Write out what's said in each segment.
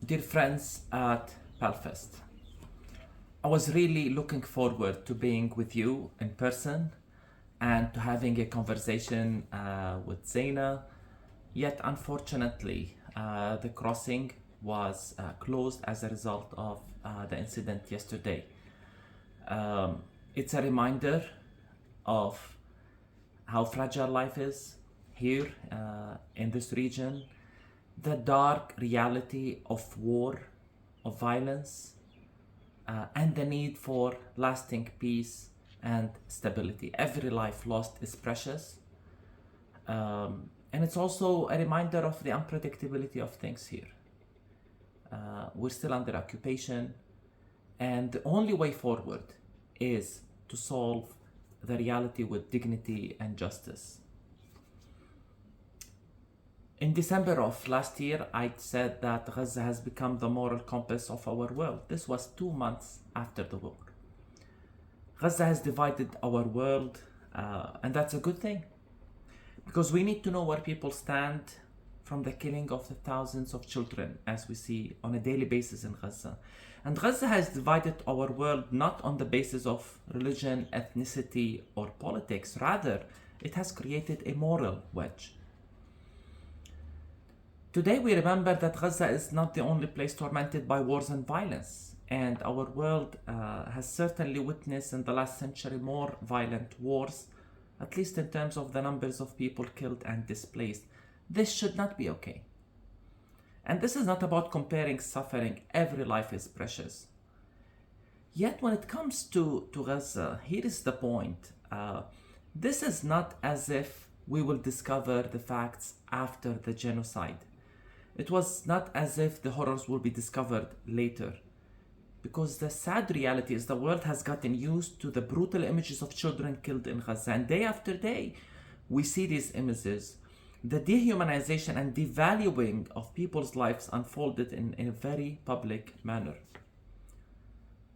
Dear friends at Palfest, I was really looking forward to being with you in person and to having a conversation with Zaina. Yet, unfortunately, the crossing was closed as a result of the incident yesterday. It's a reminder of how fragile life is here in this region, the dark reality of war, of violence, and the need for lasting peace and stability. Every life lost is precious. And it's also a reminder of the unpredictability of things here. We're still under occupation, and the only way forward is to solve the reality with dignity and justice. In December of last year, I said that Gaza has become the moral compass of our world. This was 2 months after the war. Gaza has divided our world, and that's a good thing, because we need to know where people stand from the killing of the thousands of children, as we see on a daily basis in Gaza. And Gaza has divided our world not on the basis of religion, ethnicity, or politics. Rather, it has created a moral wedge. Today we remember that Gaza is not the only place tormented by wars and violence, and our world has certainly witnessed in the last century more violent wars, at least in terms of the numbers of people killed and displaced. This should not be okay. And this is not about comparing suffering. Every life is precious. Yet when it comes to Gaza, here is the point. This is not as if we will discover the facts after the genocide. It was not as if the horrors will be discovered later. Because the sad reality is the world has gotten used to the brutal images of children killed in Gaza. And day after day, we see these images. The dehumanization and devaluing of people's lives unfolded in a very public manner.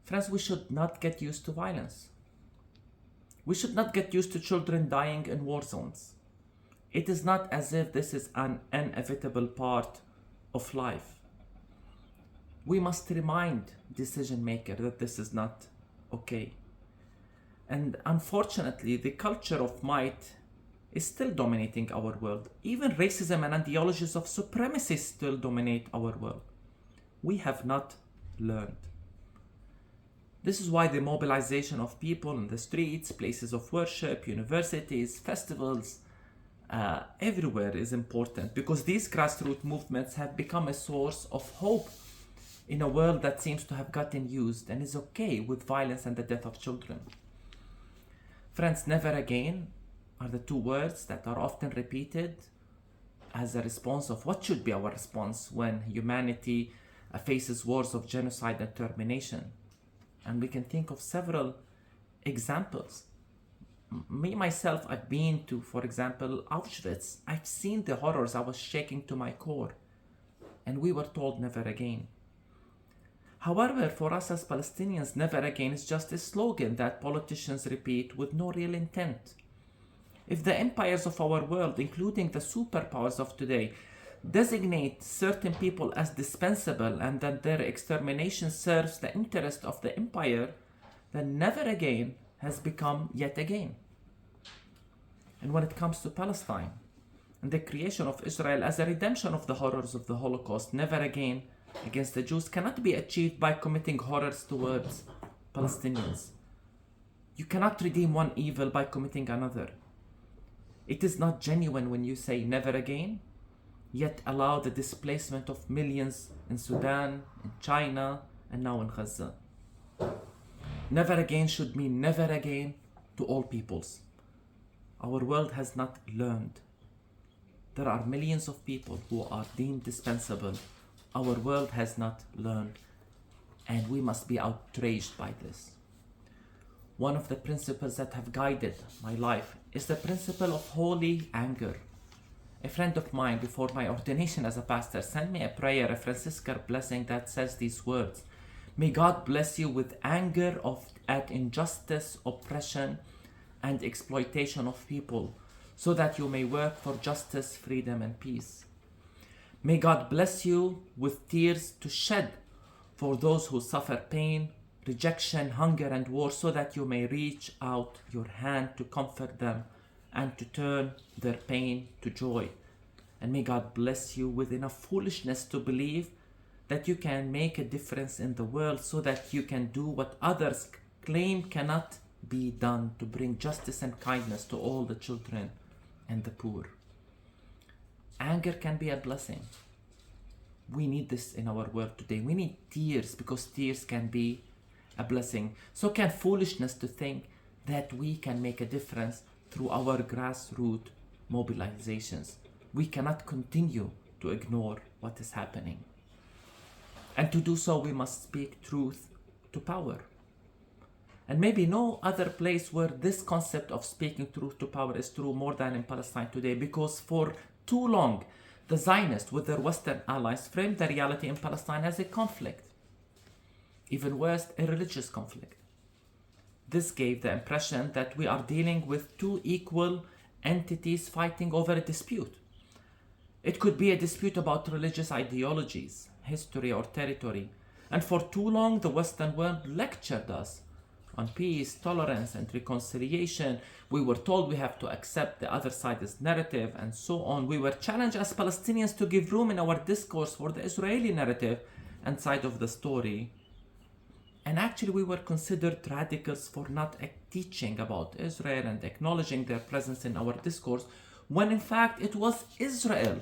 Friends, we should not get used to violence. We should not get used to children dying in war zones. It is not as if this is an inevitable part of life. We must remind decision maker that this is not okay. And unfortunately, the culture of might is still dominating our world. Even racism and ideologies of supremacy still dominate our world. We have not learned. This is why the mobilization of people in the streets, places of worship, universities, festivals, everywhere is important, because these grassroots movements have become a source of hope in a world that seems to have gotten used and is okay with violence and the death of children. Friends, never again are the two words that are often repeated as a response of what should be our response when humanity faces wars of genocide and termination. And we can think of several examples. Me, myself, I've been to, for example, Auschwitz. I've seen the horrors. I was shaking to my core. And we were told never again. However, for us as Palestinians, never again is just a slogan that politicians repeat with no real intent. If the empires of our world, including the superpowers of today, designate certain people as dispensable and that their extermination serves the interest of the empire, then never again has become yet again. And when it comes to Palestine and the creation of Israel as a redemption of the horrors of the Holocaust, never again against the Jews cannot be achieved by committing horrors towards Palestinians. You cannot redeem one evil by committing another. It is not genuine when you say never again, yet allow the displacement of millions in Sudan, in China, and now in Gaza. Never again should mean never again to all peoples. Our world has not learned. There are millions of people who are deemed dispensable. Our world has not learned, and we must be outraged by this. One of the principles that have guided my life is the principle of holy anger. A friend of mine, before my ordination as a pastor, sent me a prayer, a Franciscan blessing that says these words: "May God bless you with anger at injustice, oppression, and exploitation of people, so that you may work for justice, freedom, and peace." May God bless you with tears to shed for those who suffer pain, rejection, hunger, and war, so that you may reach out your hand to comfort them and to turn their pain to joy. And may God bless you with enough foolishness to believe that you can make a difference in the world, so that you can do what others claim cannot be done, to bring justice and kindness to all the children and the poor. Anger can be a blessing. We need this in our world today. We need tears, because tears can be a blessing. So can foolishness to think that we can make a difference through our grassroots mobilizations. We cannot continue to ignore what is happening. And to do so, we must speak truth to power. And maybe no other place where this concept of speaking truth to power is true more than in Palestine today, because for too long, the Zionists with their Western allies framed the reality in Palestine as a conflict. Even worse, a religious conflict. This gave the impression that we are dealing with two equal entities fighting over a dispute. It could be a dispute about religious ideologies, history, or territory. And for too long, the Western world lectured us on peace, tolerance, and reconciliation. We were told we have to accept the other side's narrative, and so on. We were challenged as Palestinians to give room in our discourse for the Israeli narrative and side of the story. And actually, we were considered radicals for not teaching about Israel and acknowledging their presence in our discourse, when in fact it was Israel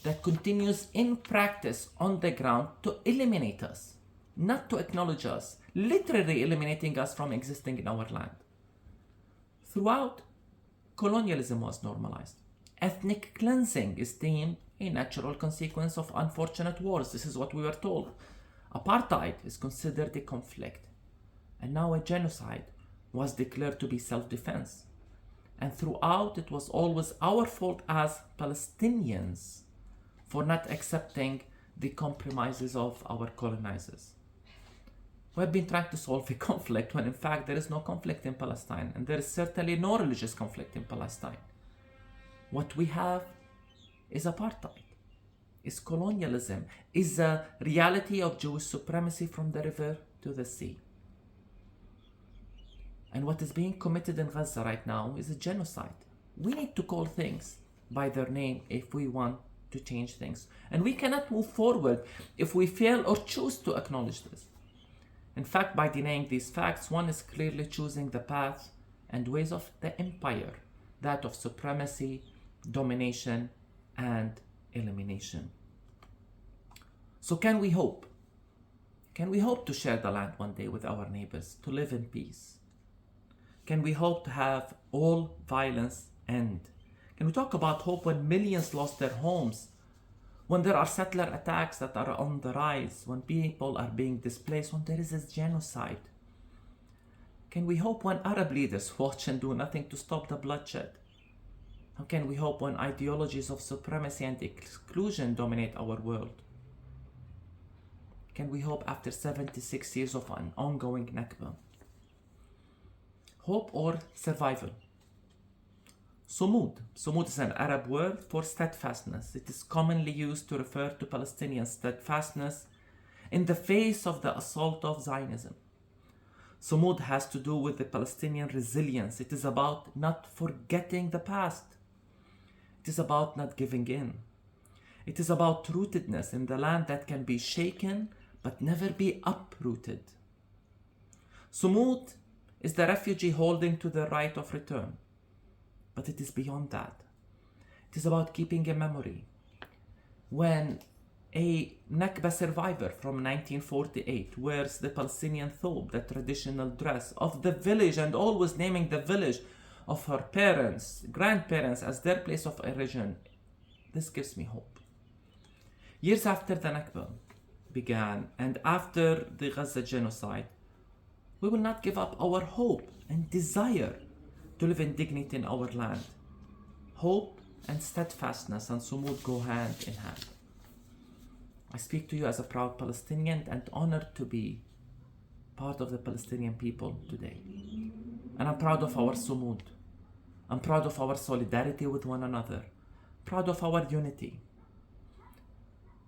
that continues in practice on the ground to eliminate us, not to acknowledge us, literally eliminating us from existing in our land. Throughout, colonialism was normalized. Ethnic cleansing is deemed a natural consequence of unfortunate wars. This is what we were told. Apartheid is considered a conflict. And now a genocide was declared to be self-defense. And throughout, it was always our fault as Palestinians for not accepting the compromises of our colonizers. We have been trying to solve a conflict when in fact there is no conflict in Palestine, and there is certainly no religious conflict in Palestine. What we have is apartheid, is colonialism, is a reality of Jewish supremacy from the river to the sea. And what is being committed in Gaza right now is a genocide. We need to call things by their name if we want to change things. And we cannot move forward if we fail or choose to acknowledge this. In fact, by denying these facts, one is clearly choosing the path and ways of the empire, that of supremacy, domination, and elimination. So can we hope? Can we hope to share the land one day with our neighbors, to live in peace? Can we hope to have all violence end? Can we talk about hope when millions lost their homes, when there are settler attacks that are on the rise, when people are being displaced, when there is a genocide? Can we hope when Arab leaders watch and do nothing to stop the bloodshed? How can we hope when ideologies of supremacy and exclusion dominate our world? Can we hope after 76 years of an ongoing Nakba? Hope or survival? Sumud. Sumud is an Arab word for steadfastness. It is commonly used to refer to Palestinian steadfastness in the face of the assault of Zionism. Sumud has to do with the Palestinian resilience. It is about not forgetting the past. It is about not giving in. It is about rootedness in the land that can be shaken but never be uprooted. Sumud is the refugee holding to the right of return. But it is beyond that. It is about keeping a memory. When a Nakba survivor from 1948 wears the Palestinian thobe, the traditional dress of the village, and always naming the village of her parents, grandparents as their place of origin, this gives me hope. Years after the Nakba began and after the Gaza genocide, we will not give up our hope and desire to live in dignity in our land. Hope and steadfastness and sumud go hand in hand. I speak to you as a proud Palestinian and honored to be part of the Palestinian people today. And I'm proud of our sumud. I'm proud of our solidarity with one another. Proud of our unity.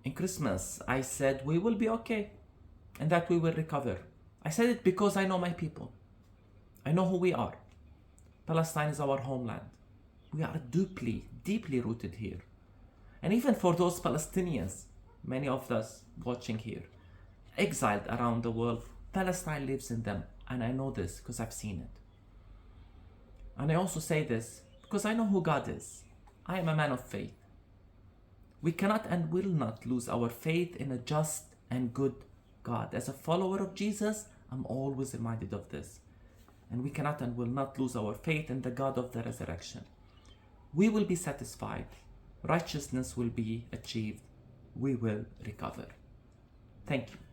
In Christmas, I said we will be okay and that we will recover. I said it because I know my people. I know who we are. Palestine is our homeland. We are deeply, deeply rooted here. And even for those Palestinians, many of us watching here, exiled around the world, Palestine lives in them. And I know this because I've seen it. And I also say this because I know who God is. I am a man of faith. We cannot and will not lose our faith in a just and good God. As a follower of Jesus, I'm always reminded of this. And we cannot and will not lose our faith in the God of the resurrection. We will be satisfied. Righteousness will be achieved. We will recover. Thank you.